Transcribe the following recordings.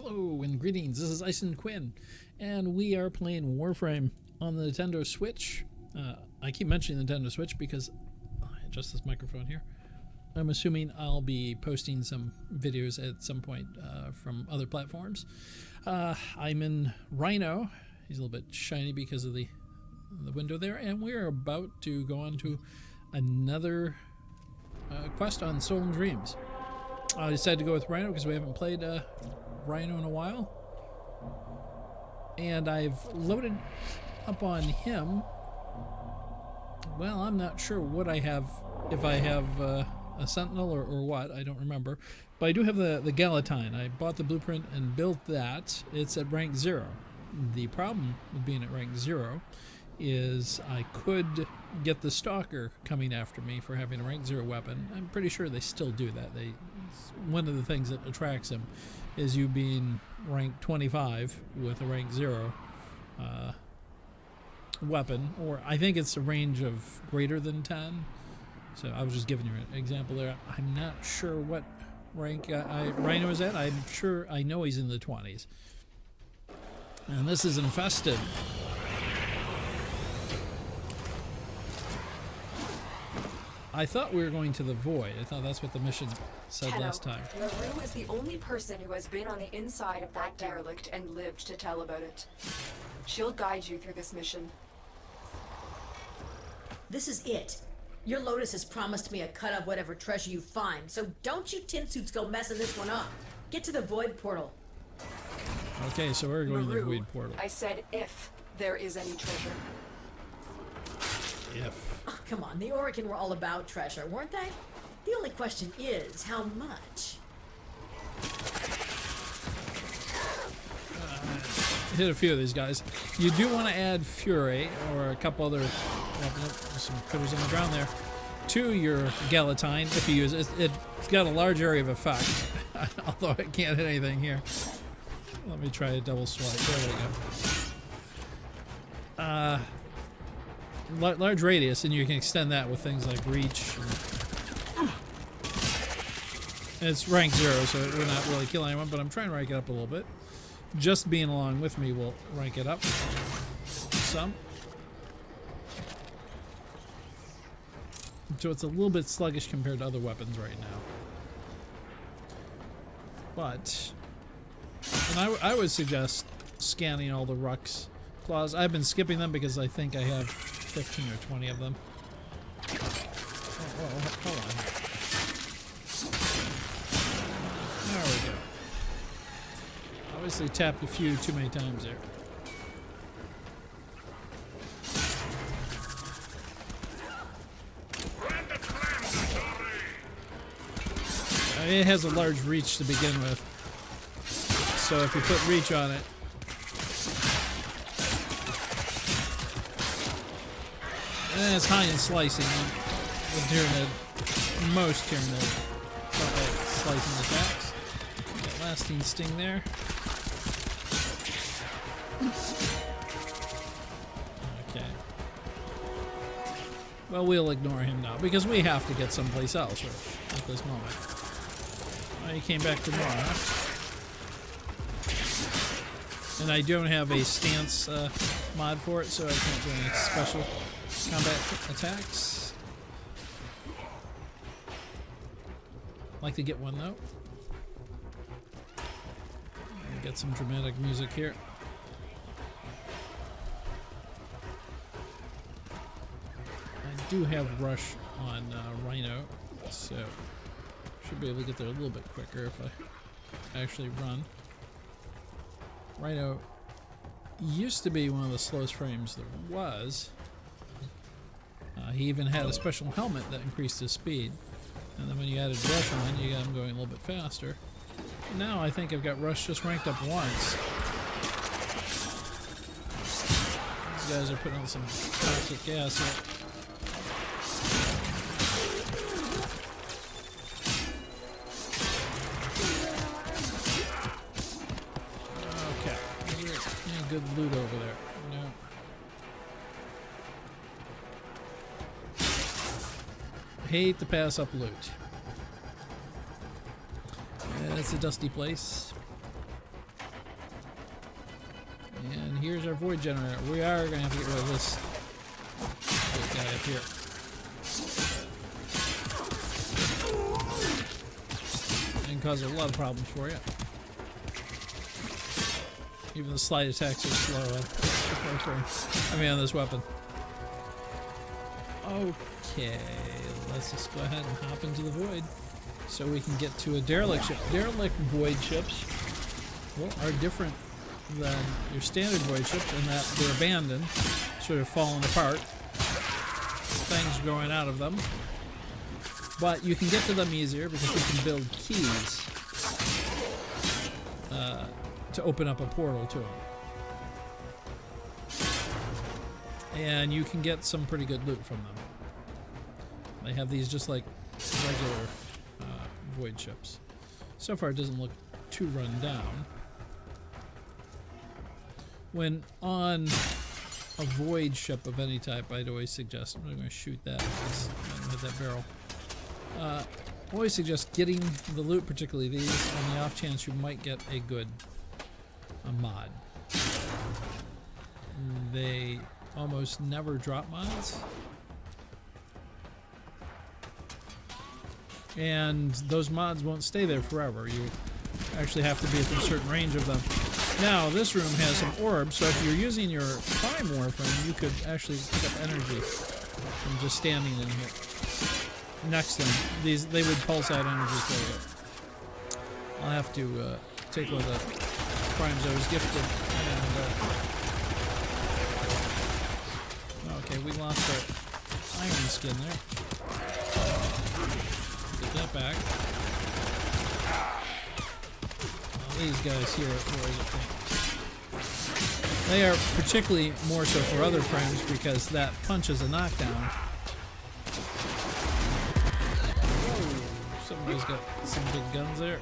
Hello and greetings, this is Ison Quinn, and we are playing Warframe on the Nintendo Switch. I keep mentioning the Nintendo Switch because I adjust this microphone here. I'm assuming I'll be posting some videos at some point from other platforms. I'm in Rhino. He's a little bit shiny because of the window there, and we're about to go on to another quest on Stolen Dreams. I decided to go with Rhino because we haven't played Rhino in a while, and I've loaded up on him. Well, I'm not sure what I have, if I have a Sentinel or what, I don't remember, but I do have the Galatine. I bought the blueprint and built that. It's at rank 0. The problem with being at rank 0 is I could get the Stalker coming after me for having a rank 0 weapon. I'm pretty sure they still do that. One of the things that attracts them is you being rank 25 with a rank 0 weapon, or I think it's a range of greater than 10. So I was just giving you an example there. I'm not sure what rank Rhino is at. I'm sure I know he's in the 20s. And this is infested. I thought we were going to the Void. I thought that's what the mission said last time. LaRue is the only person who has been on the inside of that derelict and lived to tell about it. She'll guide you through this mission. This is it. Your Lotus has promised me a cut of whatever treasure you find, so don't you tin suits go messing this one up. Get to the Void portal. Okay, so we're going to the LaRue, Void portal. I said if there is any treasure. If. Oh, come on, the Oregon were all about treasure, weren't they? The only question is, how much? Hit a few of these guys. You do want to add Fury or a couple other some critters on the ground there to your Galatine if you use it. It's got a large area of effect, although it can't hit anything here. Let me try a double swipe. There we go. Large radius, and you can extend that with things like reach. And it's rank 0, so we're not really killing anyone, but I'm trying to rank it up a little bit. Just being along with me will rank it up some. So it's a little bit sluggish compared to other weapons right now. But, and I would suggest scanning all the Rux claws. I've been skipping them because I think I have 15 or 20 of them. Oh, hold on. There we go. Obviously tapped a few too many times there. It has a large reach to begin with, so if you put reach on it, and it's high in slicing, most Tyranid slicing attacks. Got lasting sting there. Okay. Well, we'll ignore him now because we have to get someplace else at this moment. Oh, he came back to more, huh? And I don't have a stance mod for it, so I can't do any special combat attacks. Like to get one though. Get some dramatic music here. I do have Rush on Rhino, so should be able to get there a little bit quicker if I actually run. Rhino used to be one of the slowest frames there was. He even had a special helmet that increased his speed, and then when you added Rush on, you got him going a little bit faster. Now I think I've got Rush just ranked up once. These guys are putting on some toxic gas here. Okay, any good loot over there? No. Hate to pass up loot. It's a dusty place. And here's our void generator. We are going to have to get rid of this guy up here. And cause a lot of problems for you. Even the slide attacks are slow on Warframe. I mean, on this weapon. Okay, let's just go ahead and hop into the void so we can get to a derelict ship. Derelict void ships, well, are different than your standard void ships in that they're abandoned, sort of falling apart, things growing out of them. But you can get to them easier because you can build keys to open up a portal to them. And you can get some pretty good loot from them. They have these just like regular void ships. So far it doesn't look too run down. When on a void ship of any type, I'd always suggest, I'm not going to shoot that because I don't have that barrel. Always suggest getting the loot, particularly these, on the off chance you might get a good mod. They almost never drop mods. And those mods won't stay there forever. You actually have to be within a certain range of them. Now, this room has some orbs, so if you're using your Prime Warframe, you could actually pick up energy from just standing in here. Next to them. They would pulse out energy for you. I'll have to take one of the primes I was gifted and okay, we lost our iron skin there. Get that back. These guys here, where is it? They are particularly more so for other frames because that punch is a knockdown. Somebody's got some big guns there.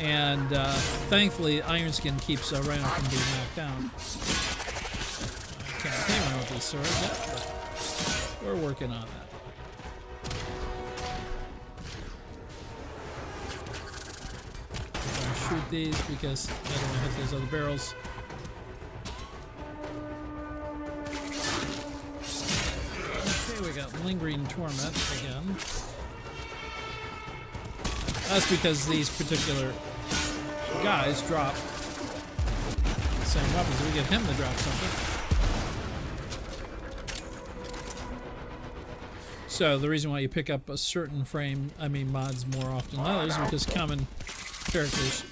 And thankfully, Iron Skin keeps Rhino from being knocked down. I can't tame him with this sword yet, but we're working on that. I'm gonna shoot these because I don't want to hit those other barrels. Okay, we got Lingering Torment again. That's because these particular guys drop the same weapons. We get him to drop something. So the reason why you pick up a certain mods more often than others is because common characters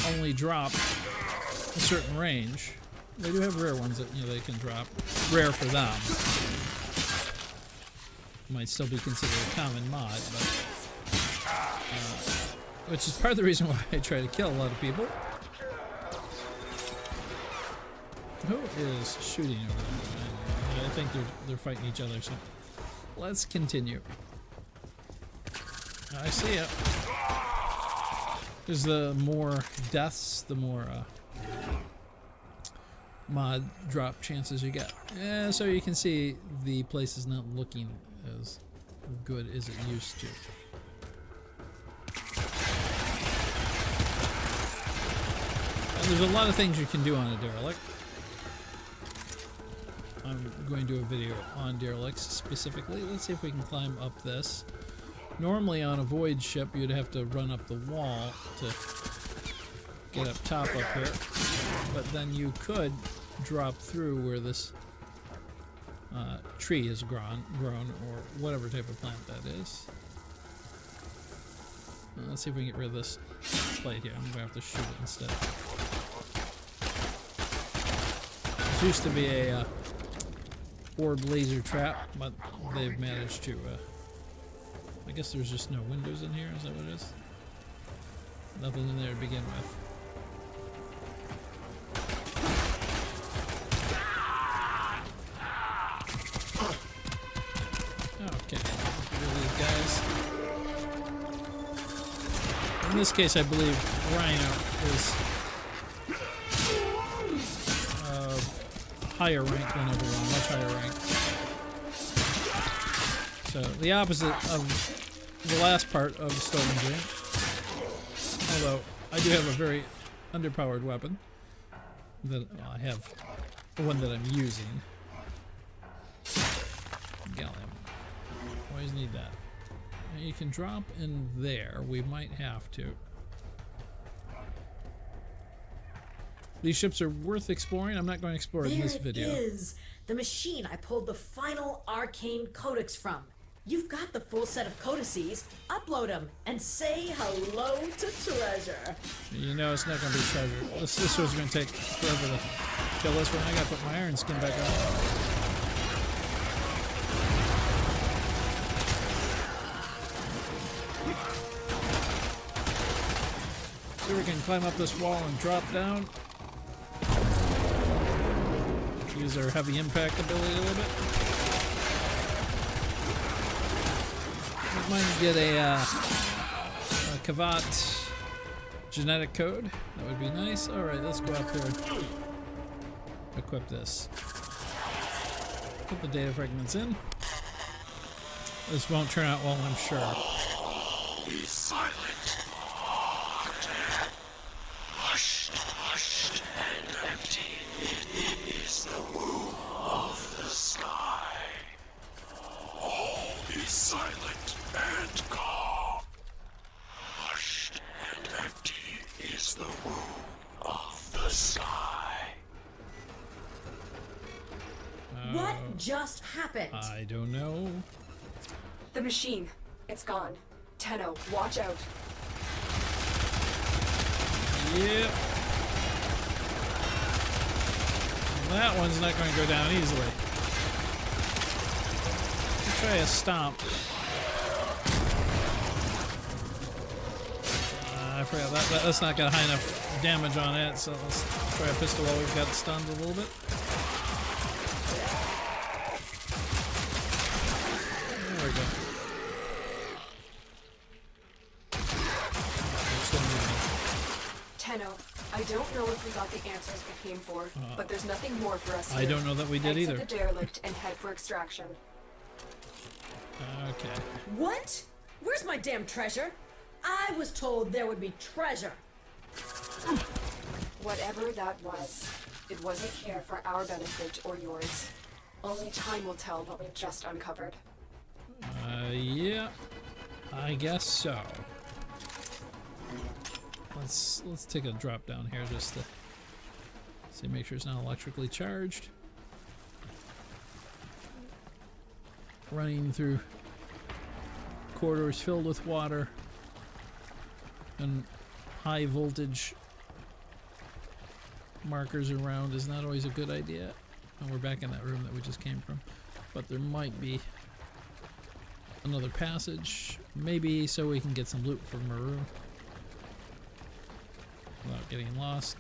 only drop a certain range. They do have rare ones that they can drop. Rare for them. Might still be considered a common mod, but which is part of the reason why I try to kill a lot of people. Who is shooting over there? I think they're fighting each other, so let's continue. I see it. There's the more deaths, the more mod drop chances you get. And so you can see the place is not looking as good as it used to. There's a lot of things you can do on a derelict. I'm going to do a video on derelicts specifically. Let's see if we can climb up this. Normally on a void ship you'd have to run up the wall to get up top up here. But then you could drop through where this tree is grown or whatever type of plant that is. Let's see if we can get rid of this plate here. I'm going to have to shoot it instead. This used to be a orb laser trap, but they've managed to... I guess there's just no windows in here, is that what it is? Nothing in there to begin with. Okay, these guys. In this case, I believe Rhino is higher rank than everyone, much higher rank. So the opposite of the last part of Stolen Dream. Although I do have a very underpowered weapon. that well, I have one that I'm using. Gallium. Always need that. And you can drop in there. We might have to. These ships are worth exploring. I'm not going to explore in this video. There it is! The machine I pulled the final arcane codex from. You've got the full set of codices. Upload them and say hello to Treasure. You know it's not going to be treasure. This was going to take forever to kill this one. I got to put my iron skin back on. So we can climb up this wall and drop down. Use our heavy impact ability a little bit. Might get a Kavat genetic code. That would be nice. Alright, let's go up there and equip this. Put the data fragments in. This won't turn out well, I'm sure. Be silent. Hushed and empty. It is the womb of the sky. All be silent and calm. Hushed and empty is the womb of the sky. What just happened? I don't know. The machine. It's gone. Tenno, watch out. Yep. That one's not going to go down easily. Let's try a stomp. I forgot that's not got high enough damage on it, so let's try a pistol while we've got it stunned a little bit. There we go. Tenno, I don't know if we got the answers we came for, but there's nothing more for us here. I don't know that we did Exit either. the derelict and head for extraction. Okay. What? Where's my damn treasure? I was told there would be treasure. Whatever that was, it wasn't here for our benefit or yours. Only time will tell what we've just uncovered. Yeah. I guess so. Let's take a drop down here just to see, make sure it's not electrically charged. Running through corridors filled with water and high voltage markers around is not always a good idea. And we're back in that room that we just came from, but there might be another passage, maybe so we can get some loot from Maru without getting lost.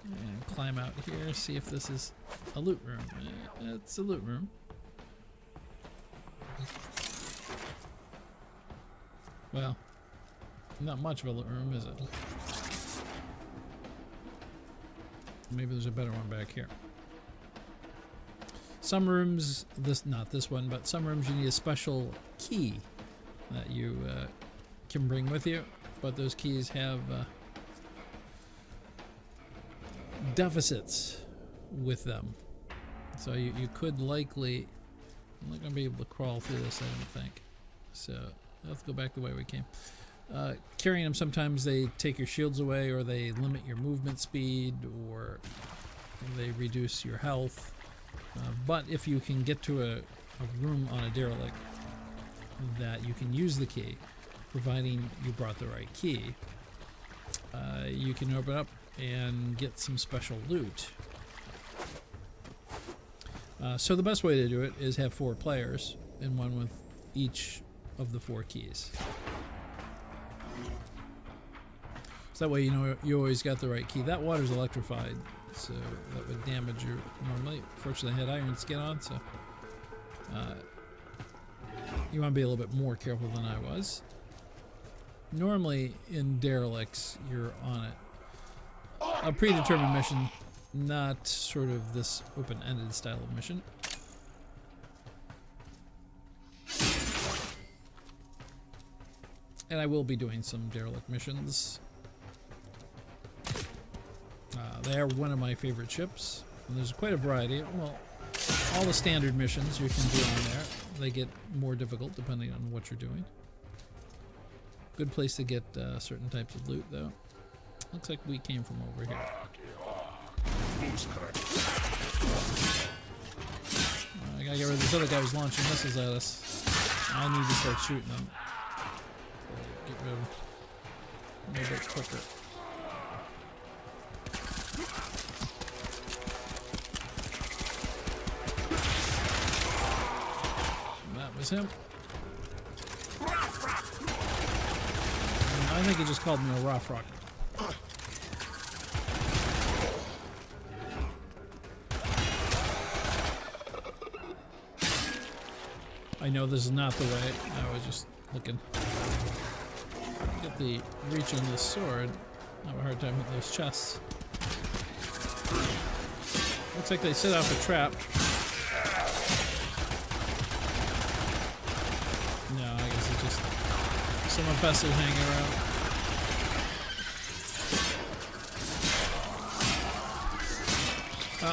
And climb out here, see if this is a loot room. It's a loot room. Well, not much of a loot room, is it? Maybe there's a better one back here. Some rooms, not this one, but some rooms you need a special key that you can bring with you, but those keys have deficits with them. So you could likely, I'm not going to be able to crawl through this, I don't think. So let's go back the way we came. Carrying them, sometimes they take your shields away, or they limit your movement speed, or they reduce your health. But if you can get to a room on a derelict that you can use the key, providing you brought the right key, you can open up and get some special loot. So the best way to do it is have 4 players, and one with each of the 4 keys. So that way you know you always got the right key. That water's electrified, so that would damage you normally. Fortunately, I had iron skin on, so you want to be a little bit more careful than I was. Normally in derelicts, you're on it. A predetermined mission, not sort of this open-ended style of mission. And I will be doing some derelict missions They're one of my favorite ships. And there's quite a variety. Well, all the standard missions you can do on there. They get more difficult depending on what you're doing. Good place to get certain types of loot, though. Looks like we came from over here. I gotta get rid of this other guy who's launching missiles at us. I need to start shooting them. Get rid of them a little bit quicker. That was him. I think he just called me a rough rock. I know this is not the way. I was just looking. Get the reach on this sword. I have a hard time with those chests. Looks like they set off a trap. No, I guess it's just some infestors hanging around.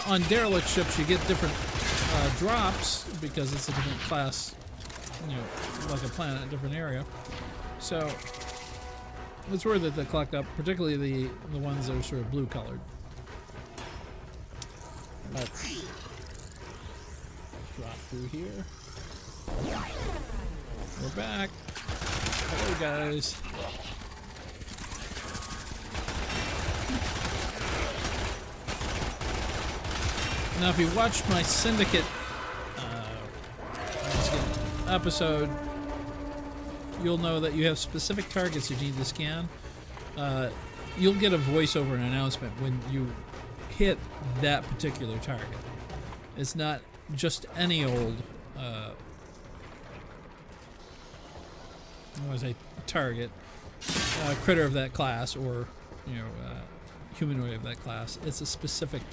On derelict ships, you get different drops because it's a different class, you know, like a planet, a different area. So it's worth it to collect up, particularly the ones that are sort of blue colored. Let's drop through here. We're back. Hello, guys. Now, if you watched my Syndicate episode, you'll know that you have specific targets you need to scan. You'll get a voiceover and announcement when you hit that particular target. It's not just any old I want to say target, critter of that class, or humanoid of that class. It's a specific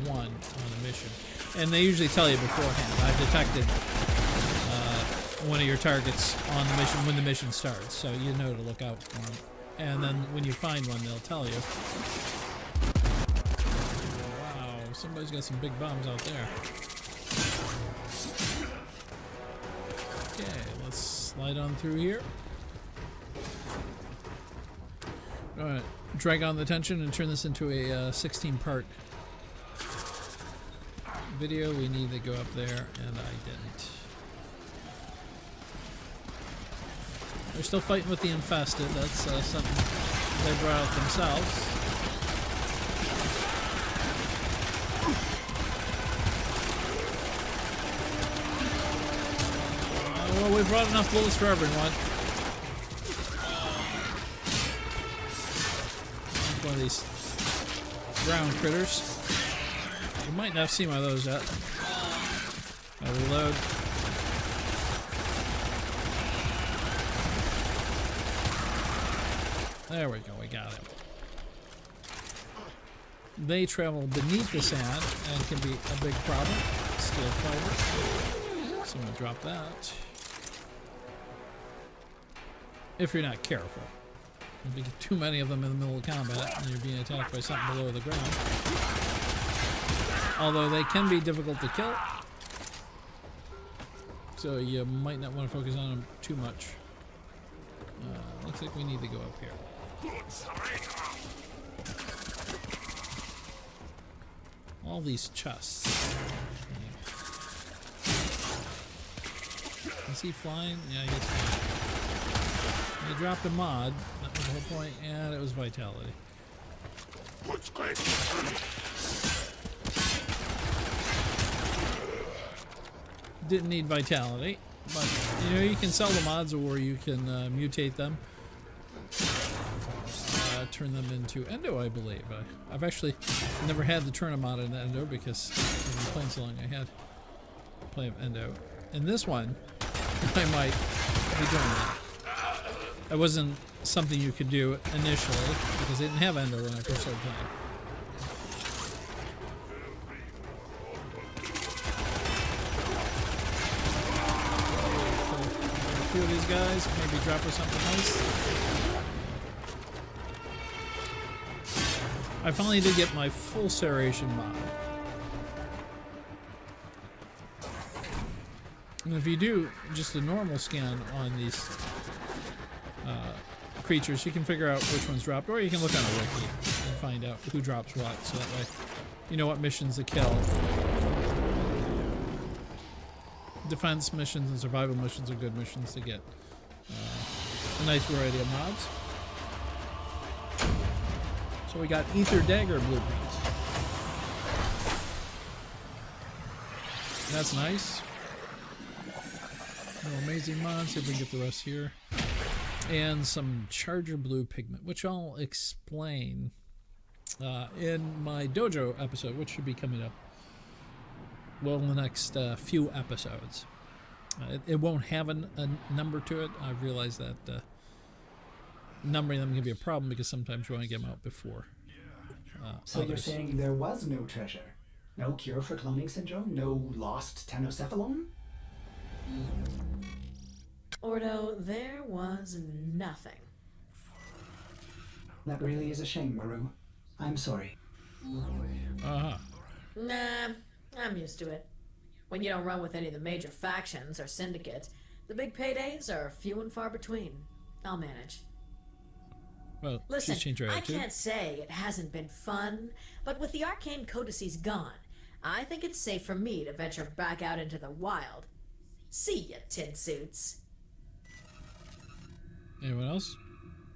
one on a mission, and they usually tell you beforehand. I've detected one of your targets on the mission when the mission starts, so you know to look out for them. And then when you find one, they'll tell you. Wow, somebody's got some big bombs out there. Okay, let's slide on through here. Alright, drag on the tension and turn this into a 16-part video. We need to go up there, and I didn't. They're still fighting with the infested. That's something they brought out themselves. Well, we brought enough bullets for everyone. One of these ground critters. You might not see one of those yet. I'll reload. There we go, we got it. They travel beneath the sand and can be a big problem. Steel fiber. So I'm gonna drop that. If you're not careful. If you get too many of them in the middle of combat and you're being attacked by something below the ground. Although they can be difficult to kill. So you might not want to focus on them too much. Looks like we need to go up here. All these chests. Is he flying? Yeah, he's flying. He dropped a mod. That was the whole point, and it was vitality. Didn't need vitality, but you can sell the mods, or you can mutate them. Turn them into Endo, I believe. I've actually never had to turn a mod into Endo because I've been playing so long. I had to play of Endo. In this one, I might be doing that. It wasn't something you could do initially because I didn't have Endo when I first started playing. A few of these guys, maybe drop her something nice. I finally did get my full serration mod. And if you do just a normal scan on these creatures, you can figure out which ones dropped, or you can look on a wiki and find out who drops what, so that way you know what missions to kill. Defense missions and survival missions are good missions to get a nice variety of mods. So we got Ether Dagger blueprints. That's nice. No amazing mods. See if we can get the rest here. And some Charger Blue pigment, which I'll explain in my dojo episode, which should be coming up, well, in the next few episodes. It won't have a number to it. I've realized that numbering them can be a problem because sometimes you want to get them out before So others. you're saying there was no treasure? No cure for cloning syndrome? No lost tenocephalon? Ordo, there was nothing. That really is a shame, Maru. I'm sorry. Uh-huh. Nah, I'm used to it. When you don't run with any of the major factions or syndicates, the big paydays are few and far between. I'll manage. Well, Listen, she's changed her I attitude. can't say it hasn't been fun, but with the arcane codices gone, I think it's safe for me to venture back out into the wild. See ya, tin suits. Anyone else?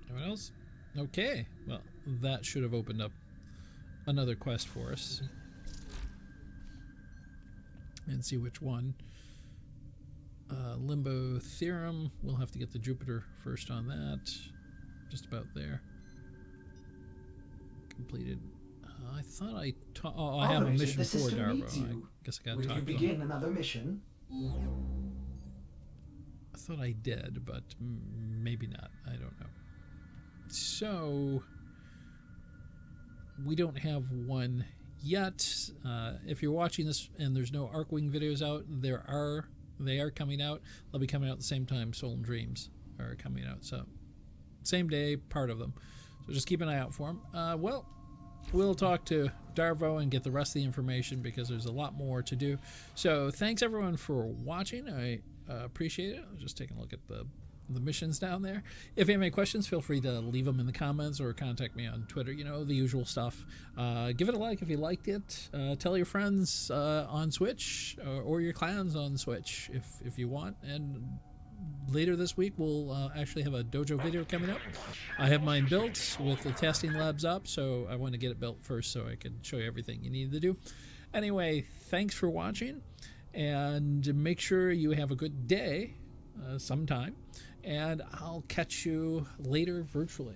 Anyone else? Okay. Well, that should have opened up another quest for us. And see which one. Limbo Theorem. We'll have to get the Jupiter first on that. Just about there. Completed. I thought I I have a Alright, mission the for system Darbo. needs I you. guess I got Will to you talk to him. begin another mission? I thought I did, but maybe not. I don't know. So we don't have one yet. If you're watching this and there's no Arcwing videos out, they are coming out. They'll be coming out at the same time Soul and Dreams are coming out. So same day, part of them. So just keep an eye out for them. Well, we'll talk to Darvo and get the rest of the information because there's a lot more to do. So thanks everyone for watching. I appreciate it. I was just taking a look at the missions down there. If you have any questions, feel free to leave them in the comments or contact me on Twitter. You know, the usual stuff. Give it a like if you liked it. Tell your friends on Switch or your clans on Switch if you want. And later this week, we'll actually have a dojo video coming up. I have mine built with the testing labs up, so I want to get it built first so I can show you everything you need to do. Anyway, thanks for watching, and make sure you have a good day sometime, and I'll catch you later virtually.